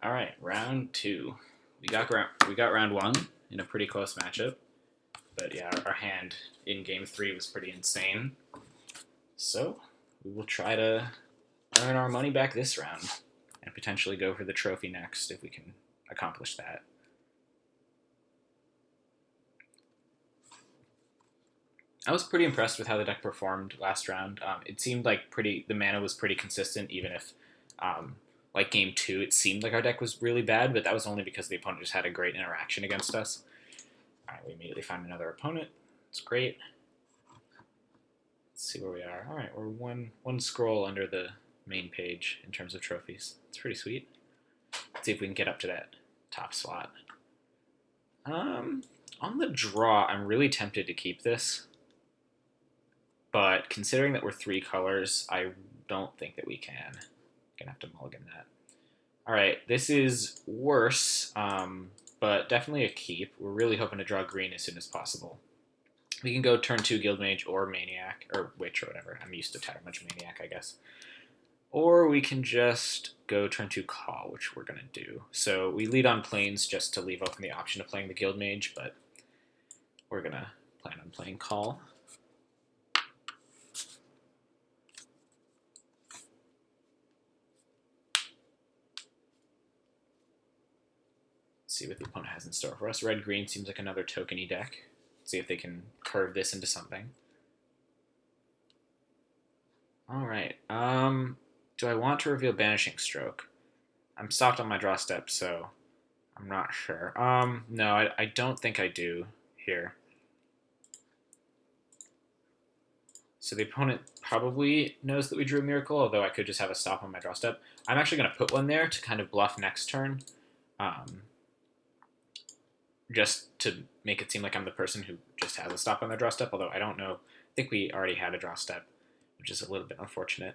All right, round two. We got round one in a pretty close matchup, but yeah, our hand in game three was pretty insane. So we will try to earn our money back this round and potentially go for the trophy next if we can accomplish that. I was pretty impressed with how the deck performed last round. It seemed like the mana was pretty consistent, even if um, like game two, it seemed like our deck was really bad, but that was only because the opponent just had a great interaction against us. All right, we immediately find another opponent. It's great. Let's see where we are. All right, we're one scroll under the main page in terms of trophies. It's pretty sweet. Let's see if we can get up to that top slot. On the draw, I'm really tempted to keep this, but considering that we're three colors, I don't think that we can. Gonna have to mulligan that. All right, this is worse, but definitely a keep. We're really hoping to draw green as soon as possible. We can go turn 2 Guildmage or Maniac, or Witch or whatever. I'm used to Tattermunch Maniac, I guess. Or we can just go turn 2 Call, which we're going to do. So we lead on Plains just to leave open the option of playing the Guildmage, but we're going to plan on playing Call. See what the opponent has in store for us. Red-green seems like another tokeny deck. See if they can curve this into something. All right. Do I want to reveal Banishing Stroke? I'm stopped on my draw step, so I'm not sure. No, I don't think I do here. So the opponent probably knows that we drew a Miracle, although I could just have a stop on my draw step. I'm actually going to put one there to kind of bluff next turn. Just to make it seem like I'm the person who just has a stop on their draw step, although I don't know. I think we already had a draw step, which is a little bit unfortunate.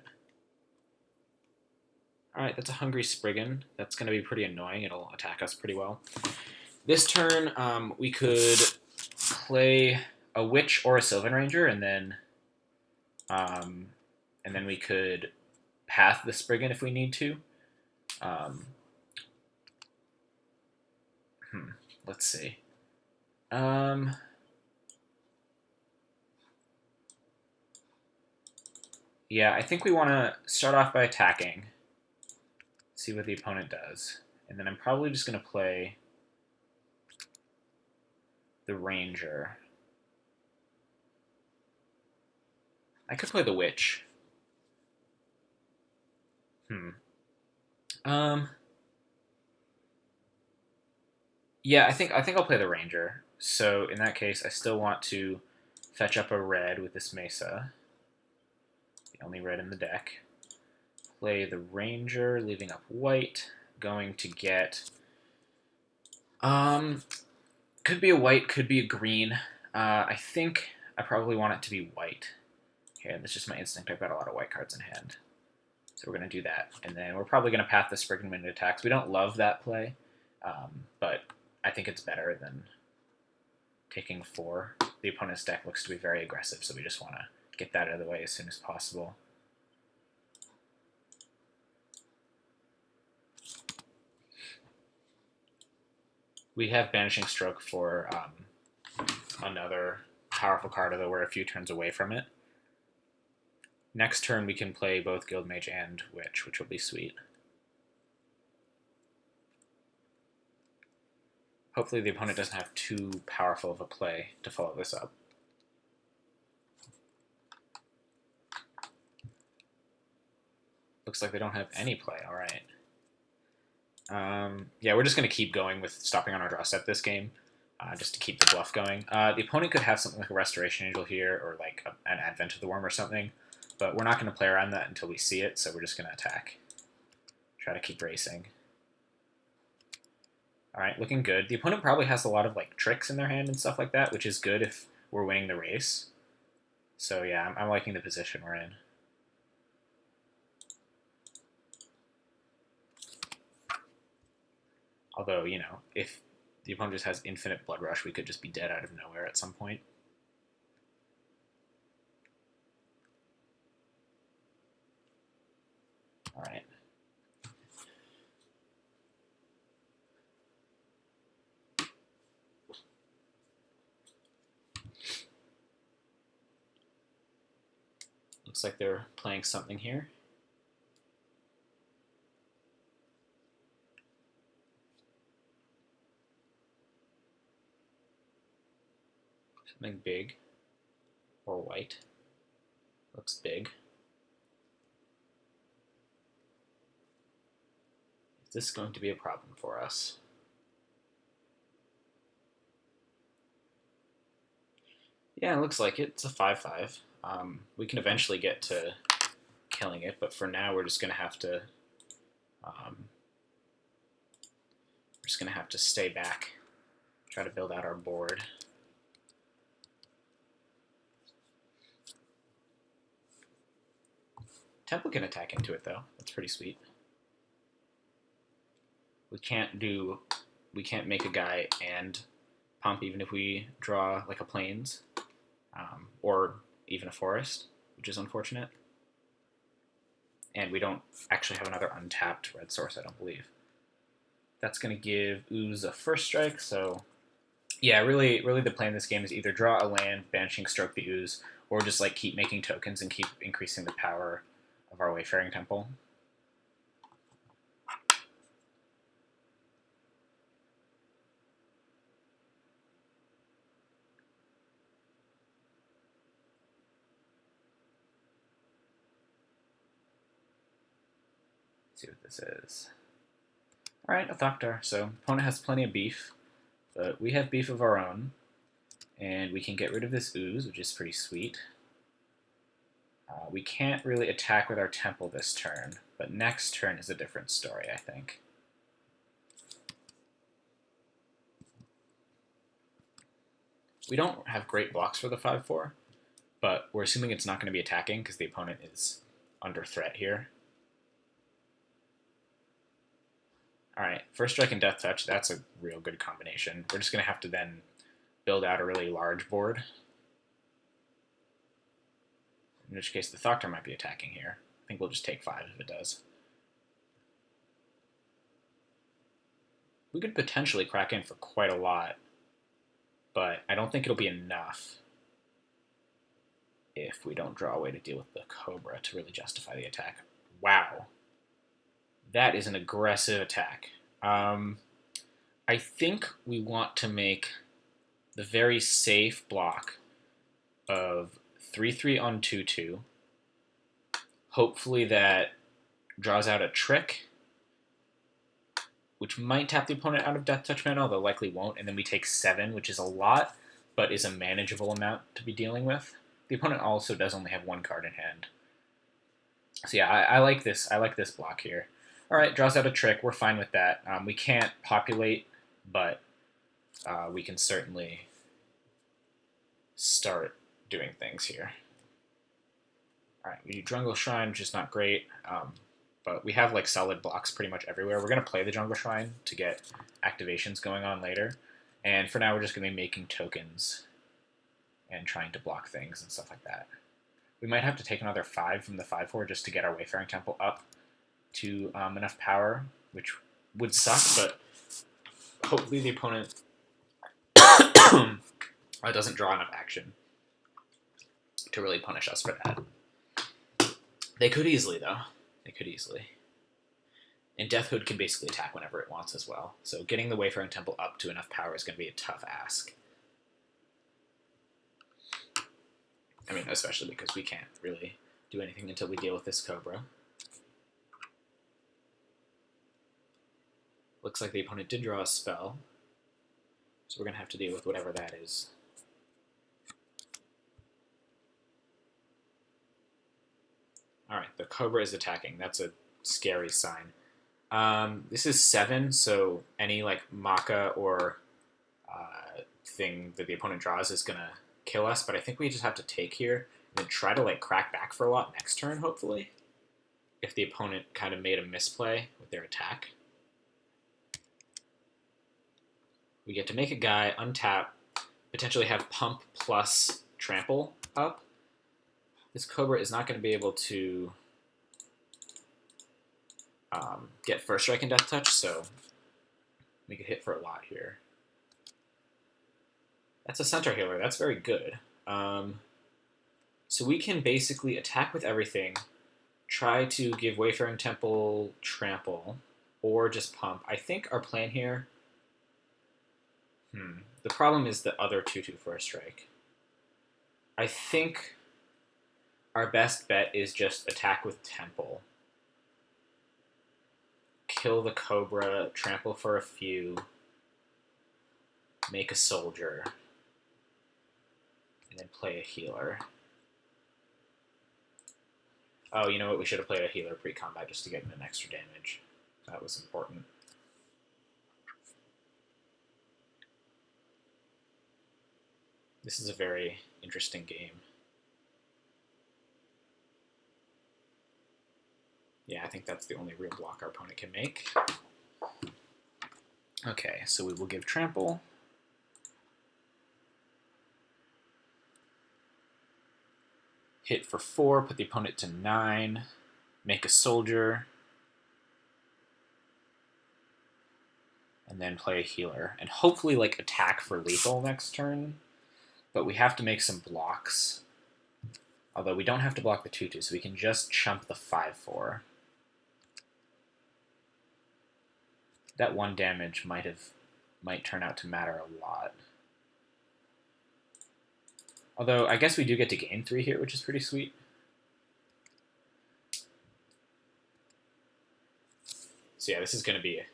All right, that's a Hungry Spriggan. That's going to be pretty annoying. It'll attack us pretty well. This turn, we could play a Witch or a Sylvan Ranger, and then we could path the Spriggan if we need to. Let's see. Yeah, I think we want to start off by attacking, see what the opponent does, and then I'm probably just going to play the Ranger. I could play the Witch. Yeah, I think I'll play the Ranger. So in that case, I still want to fetch up a red with this Mesa. The only red in the deck. Play the Ranger, leaving up white. Going to get... could be a white, could be a green. I think I probably want it to be white. Okay, that's just my instinct. I've got a lot of white cards in hand. So we're going to do that. And then we're probably going to path the Spriggan when it attacks. We don't love that play, but I think it's better than taking 4. The opponent's deck looks to be very aggressive, so we just want to get that out of the way as soon as possible. We have Banishing Stroke for another powerful card, although we're a few turns away from it. Next turn, we can play both Guildmage and Witch, which will be sweet. Hopefully the opponent doesn't have too powerful of a play to follow this up. Looks like they don't have any play, all right. Yeah, we're just going to keep going with stopping on our draw step this game, just to keep the bluff going. The opponent could have something like a Restoration Angel here, or like an Advent of the Worm or something, but we're not going to play around that until we see it, so we're just going to attack. Try to keep racing. All right, looking good. The opponent probably has a lot of like tricks in their hand and stuff like that, which is good if we're winning the race. So yeah, I'm liking the position we're in. Although, you know, if the opponent just has infinite Blood Rush, we could just be dead out of nowhere at some point. All right. Looks like they're playing something here. Something big or white. Looks big. Is this going to be a problem for us? Yeah, it looks like it. It's a 5/5. We can eventually get to killing it, but for now we're just gonna have to stay back, try to build out our board. Temple can attack into it though. That's pretty sweet. We can't make a guy and pump even if we draw like a plains or even a forest, which is unfortunate. And we don't actually have another untapped red source, I don't believe. That's going to give Ooze a first strike, so yeah, really the plan in this game is either draw a land, banishing Stroke the Ooze, or just like keep making tokens and keep increasing the power of our Wayfaring Temple. Let's see what this is. Alright, a Thoktar. So opponent has plenty of beef, but we have beef of our own. And we can get rid of this Ooze, which is pretty sweet. We can't really attack with our Temple this turn, but next turn is a different story, I think. We don't have great blocks for the 5/4, but we're assuming it's not going to be attacking because the opponent is under threat here. Alright, first strike and death touch, that's a real good combination. We're just going to have to then build out a really large board. In which case the Thoktar might be attacking here. I think we'll just take 5 if it does. We could potentially crack in for quite a lot, but I don't think it'll be enough if we don't draw a way to deal with the Cobra to really justify the attack. Wow. That is an aggressive attack. I think we want to make the very safe block of 3/3 on 2/2. Hopefully that draws out a trick, which might tap the opponent out of Death Touch mana, although likely won't, and then we take 7, which is a lot, but is a manageable amount to be dealing with. The opponent also does only have 1 card in hand. So yeah, I like this. I like this block here. All right, draws out a trick. We're fine with that. We can't populate, but we can certainly start doing things here. All right, we do Jungle Shrine, which is not great, but we have like solid blocks pretty much everywhere. We're going to play the Jungle Shrine to get activations going on later, and for now we're just going to be making tokens and trying to block things and stuff like that. We might have to take another 5 from the 5/4 just to get our Wayfaring Temple up to enough power, which would suck, but hopefully the opponent doesn't draw enough action to really punish us for that. They could easily, though. They could easily. And Death Hood can basically attack whenever it wants as well. So getting the Wayfaring Temple up to enough power is going to be a tough ask. I mean, especially because we can't really do anything until we deal with this Cobra. Looks like the opponent did draw a spell, so we're going to have to deal with whatever that is. Alright, the Cobra is attacking. That's a scary sign. This is 7, so any like Maka or thing that the opponent draws is going to kill us, but I think we just have to take here and then try to like crack back for a lot next turn, hopefully, if the opponent kind of made a misplay with their attack. We get to make a guy, untap, potentially have Pump plus Trample up. This Cobra is not going to be able to get First Strike and Death Touch, so we could hit for a lot here. That's a Centaur Healer. That's very good. So we can basically attack with everything, try to give Wayfaring Temple trample, or just pump. I think our plan here... The problem is the other 2/2 for a strike. I think our best bet is just attack with Temple. Kill the Cobra, trample for a few, make a soldier, and then play a healer. Oh, you know what? We should have played a healer pre-combat just to get an extra damage. That was important. This is a very interesting game. Yeah, I think that's the only real block our opponent can make. Okay, so we will give trample. Hit for 4, put the opponent to 9, make a soldier, and then play a healer. And hopefully like attack for lethal next turn, but we have to make some blocks. Although we don't have to block the 2/2, so we can just chump the 5/4. That 1 damage might turn out to matter a lot. Although I guess we do get to gain 3 here, which is pretty sweet. So yeah, this is going to be a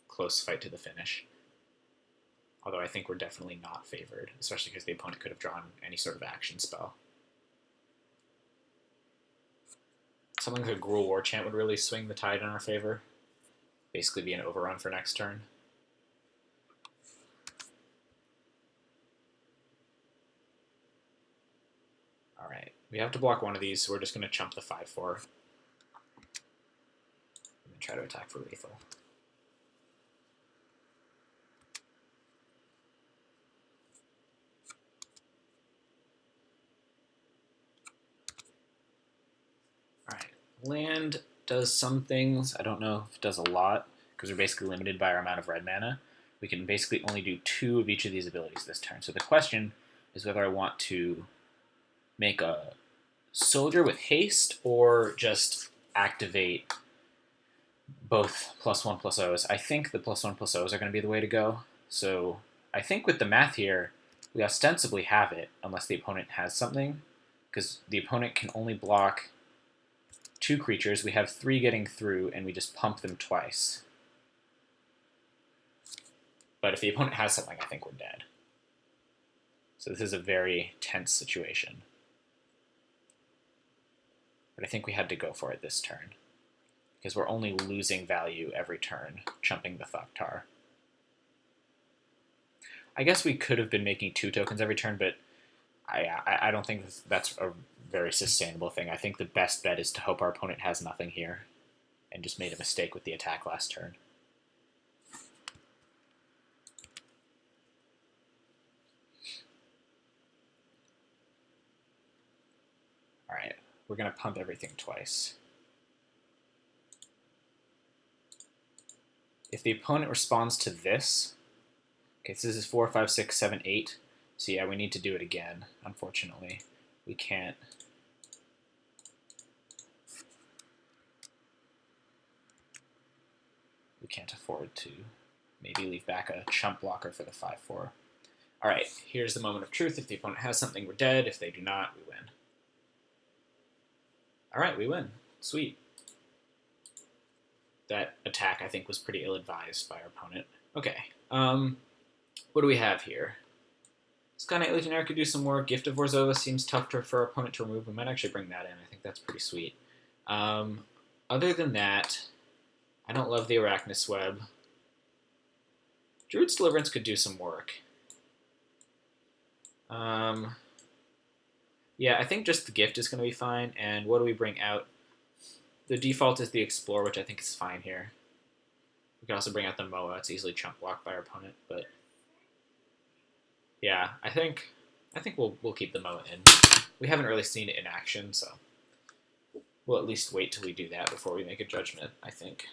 close fight to the finish. Although I think we're definitely not favored, especially because the opponent could have drawn any sort of action spell. Something like a Gruul War Chant would really swing the tide in our favor. Basically be an overrun for next turn. Alright, we have to block one of these, so we're just going to chump the 5/4. And then try to attack for lethal. Alright, land does some things. I don't know if it does a lot, because we're basically limited by our amount of red mana. We can basically only do 2 of each of these abilities this turn. So the question is whether I want to make a soldier with haste or just activate both +1/+0s. I think the +1/+0s are going to be the way to go. So I think with the math here, we ostensibly have it, unless the opponent has something, because the opponent can only block 2 creatures. We have 3 getting through, and we just pump them twice. But if the opponent has something, I think we're dead. So this is a very tense situation. But I think we had to go for it this turn, because we're only losing value every turn, chumping the Thoktar. I guess we could have been making 2 tokens every turn, but I don't think that's a very sustainable thing. I think the best bet is to hope our opponent has nothing here, and just made a mistake with the attack last turn. Alright, we're going to pump everything twice. If the opponent responds to this, okay, so this is 4, 5, 6, 7, 8. So yeah, we need to do it again, unfortunately. We can't. We can't afford to maybe leave back a chump blocker for the 5/4. Alright, here's the moment of truth. If the opponent has something, we're dead. If they do not, we win. Alright, we win. Sweet. That attack, I think, was pretty ill-advised by our opponent. Okay, what do we have here? Sky Knight Legionnaire could do some more. Gift of Orzhova seems tough for our opponent to remove. We might actually bring that in. I think that's pretty sweet. Other than that, I don't love the Arachnus Web. Druid's Deliverance could do some work. Yeah, I think just the Gift is going to be fine. And what do we bring out? The default is the Explore, which I think is fine here. We can also bring out the Moa. It's easily chump blocked by our opponent, but yeah, I think we'll keep the Moa in. We haven't really seen it in action, so we'll at least wait till we do that before we make a judgment, I think.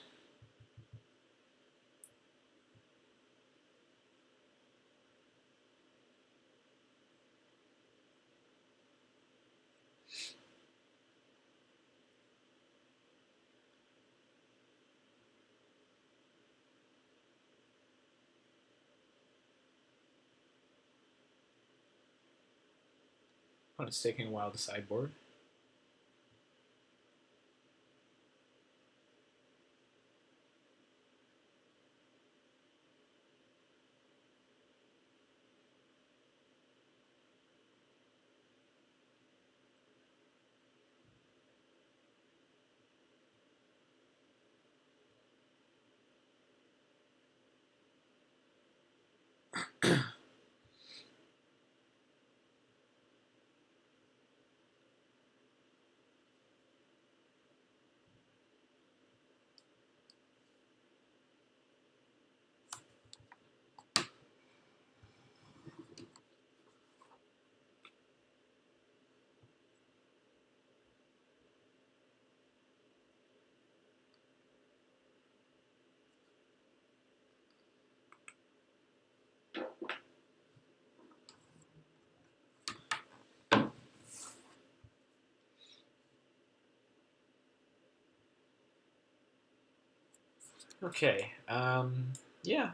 Opponent's taking a while to sideboard. Okay, yeah.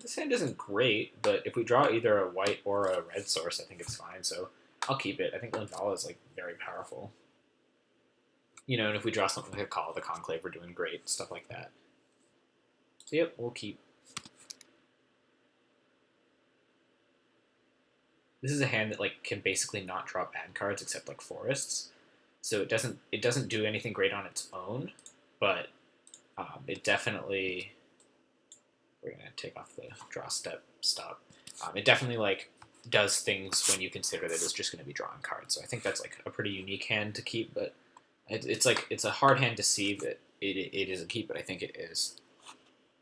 This hand isn't great, but if we draw either a white or a red source, I think it's fine, so I'll keep it. I think Linvala is, like, very powerful. You know, and if we draw something like a Call of the Conclave, we're doing great, stuff like that. So, yep, we'll keep. This is a hand that, like, can basically not draw bad cards except, like, forests. So it doesn't do anything great on its own, but it definitely. We're gonna take off the draw step stop. It definitely, like, does things when you consider that it's just going to be drawing cards. So I think that's, like, a pretty unique hand to keep, but it's like it's a hard hand to see that it is a keep, but I think it is.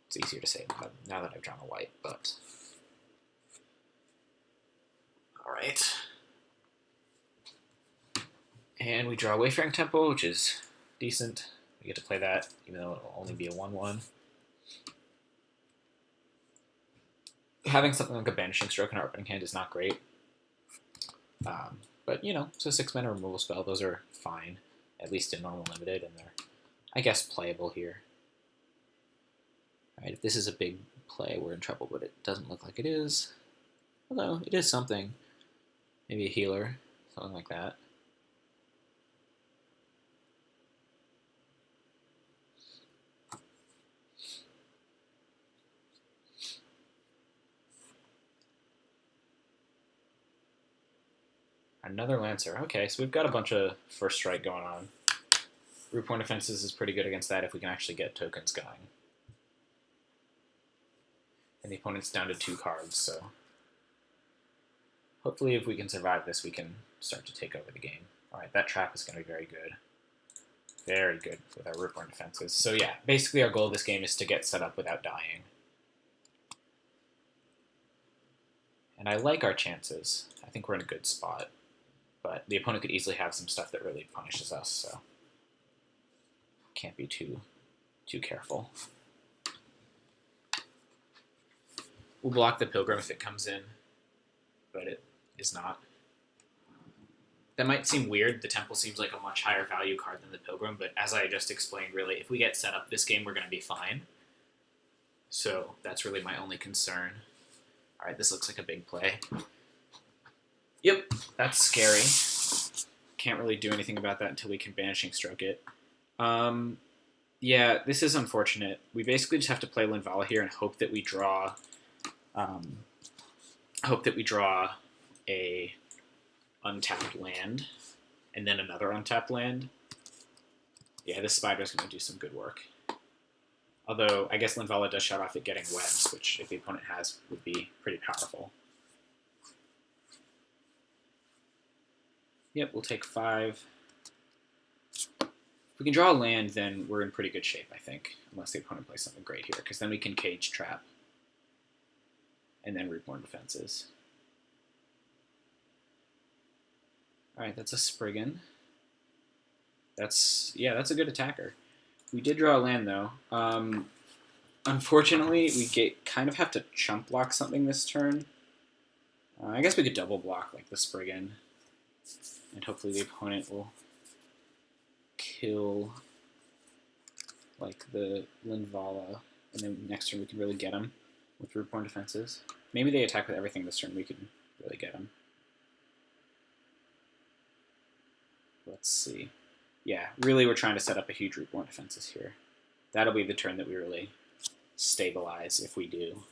It's easier to say now that I've drawn a white, but all right. And we draw Wayfaring Temple, which is decent. We get to play that, even though it'll only be a 1/1. Having something like a Banishing Stroke in our opening hand is not great. But, you know, it's a 6-mana removal spell. Those are fine, at least in normal limited, and they're, I guess, playable here. All right, if this is a big play, we're in trouble, but it doesn't look like it is. Although, it is something. Maybe a healer, something like that. Another Lancer. Okay, so we've got a bunch of first strike going on. Root Point Defenses is pretty good against that if we can actually get tokens going. And the opponent's down to 2 cards, so hopefully if we can survive this, we can start to take over the game. Alright, that trap is going to be very good. Very good with our Root Point Defenses. So yeah, basically our goal of this game is to get set up without dying. And I like our chances. I think we're in a good spot. But the opponent could easily have some stuff that really punishes us, so can't be too careful. We'll block the Pilgrim if it comes in, but it is not. That might seem weird. The Temple seems like a much higher value card than the Pilgrim, but as I just explained, really, if we get set up this game, we're going to be fine. So that's really my only concern. All right, this looks like a big play. Yep, that's scary. Can't really do anything about that until we can Banishing Stroke it. Yeah, this is unfortunate. We basically just have to play Linvala here and hope that we draw. A untapped land, and then another untapped land. Yeah, this Spider's going to do some good work. Although, I guess Linvala does shut off at getting webs, which, if the opponent has, would be pretty powerful. Yep, we'll take 5. If we can draw a land, then we're in pretty good shape, I think. Unless the opponent plays something great here, because then we can Cage Trap. And then Reborn Defenses. Alright, that's a Spriggan. That's a good attacker. We did draw a land, though. Unfortunately, we kind of have to chump block something this turn. I guess we could double block, like the Spriggan. And hopefully the opponent will kill, like, the Linvala. And then next turn we can really get him with Rootborn Defenses. Maybe they attack with everything this turn, we can really get him. Let's see. Yeah, really we're trying to set up a huge Reborn defenses here. That'll be the turn that we really stabilize if we do.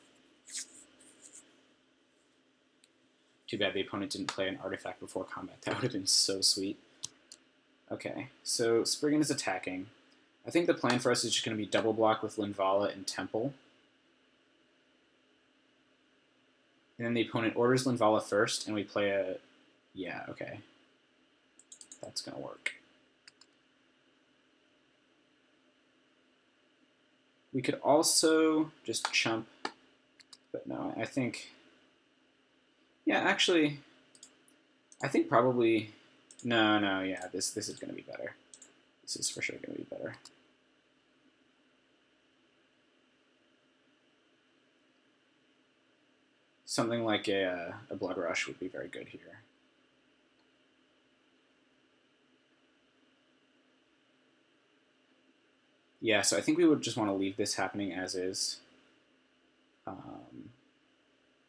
Too bad the opponent didn't play an artifact before combat. That would have been so sweet. Okay, so Spriggan is attacking. I think the plan for us is just going to be double block with Linvala and Temple. And then the opponent orders Linvala first, and we play a... Yeah, okay. That's going to work. We could also just chump, but no, I think... Yeah, actually, I think probably... No, yeah, this is going to be better. This is for sure going to be better. Something like a Blood Rush would be very good here. Yeah, so I think we would just want to leave this happening as is.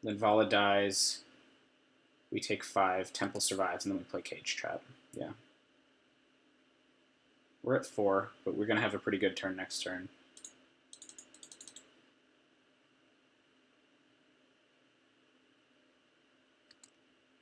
Linvala dies. We take 5, Temple survives, and then we play Cage Trap. Yeah. We're at 4, but we're going to have a pretty good turn next turn.